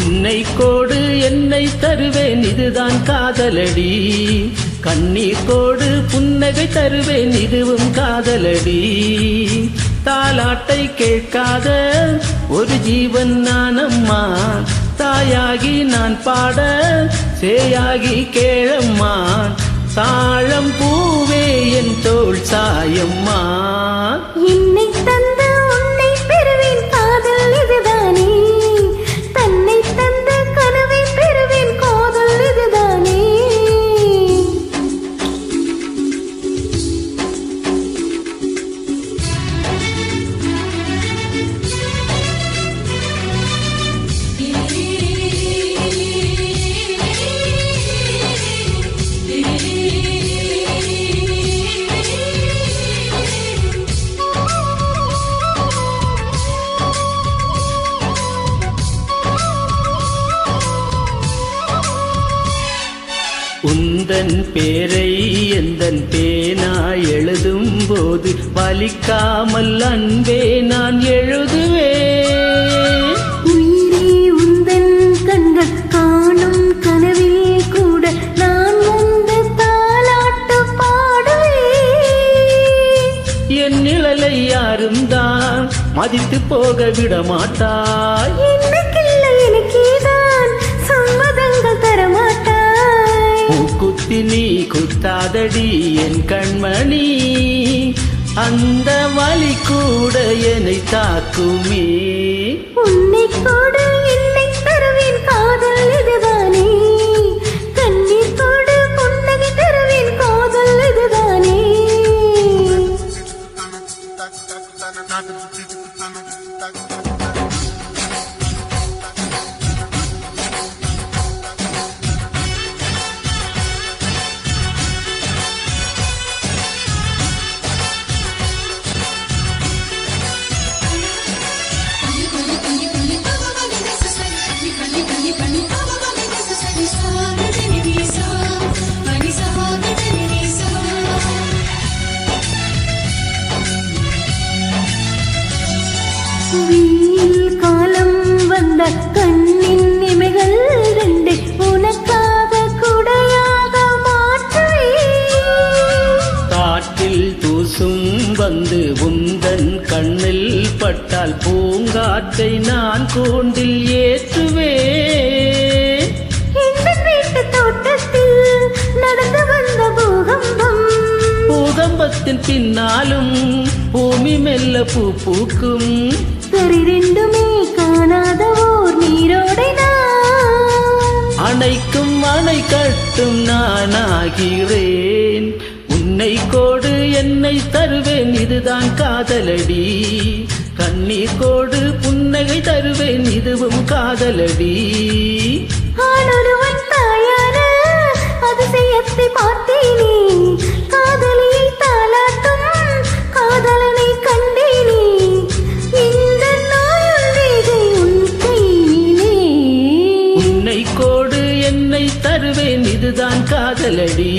உன்னை கோடு என்னை தருவேன் இதுதான் காதலடி. கண்ணீர் கோடு புன்னகை தருவேன் இதுவும் காதலடி. தாலாட்டை கேட்காத ஒரு ஜீவன் நானம்மா. தாயாகி நான் பாட சேயாகி கேளம்மா. தாழம் பூவே என் தோள் சாயம்மா. என்னை தந்த உன்னை பெறுவேன் காதல் இதுதானே. தன்னை தந்த கனவை பெறுவேன் காதல் இதுதானே. உந்தன் பேரை எந்தன் பேனா எழுதும் போது வலிக்காமல் அன்பே நான் எழுதுவேன். உயிரே உந்தன் கண்கள் காணும் கனவில் கூட நான் வந்து தாலாட்டு பாடுவேன். என் நிழலை யாரும் தான் மதித்து போக விட மாட்டாய். என்னக்கில்லை எனக்கேதான் சம்மதங்கள் தரமாட்டாய். குத்தி நீ குத்தாதடி என் கண்மணி. அந்த வலி கூட என்னை தாக்குமே. உன்னை கோடு என்னை தருவேன் காதல் இதுதானே. கண்ணீர் கோடு புன்னகை தருவேன் காதல் இதுதானே. வெயில் காலம் வந்த கண்ணின் இமைகள் ரெண்டை உனக்காக குடையாக மாற்றுவேன். காற்றில் தூசும் வந்து உந்தன் கண்ணில் பட்டால் பூங்காற்றை நான் கூண்டில் ஏற்றுவேன். இந்த வீட்டு தோட்டத்தில் நடந்து வந்த பூகம்பம். பூகம்பத்தின் பின்னாலும் பூமி மெல்ல பூ பூக்கும். ரெண்டுமே காணாத ஓர் நீரோடை நான். அணைக்கும் அணை கட்டும் நானாகிறேன். உன்னை கோடு என்னை தருவேன் இதுதான் காதலடி. கண்ணீர் கோடு புன்னகை தருவேன் இதுவும் காதலடி. ஆனொருவன் தாயான அதிசயத்தை பார்த்தேனே. காதலியை தாலாட்டும் காதலனை கண்டேனே. இந்த நாயுள் வேகை உன் கையிலே. உன்னை கோடு என்னை தருவேன் இதுதான் காதலடி.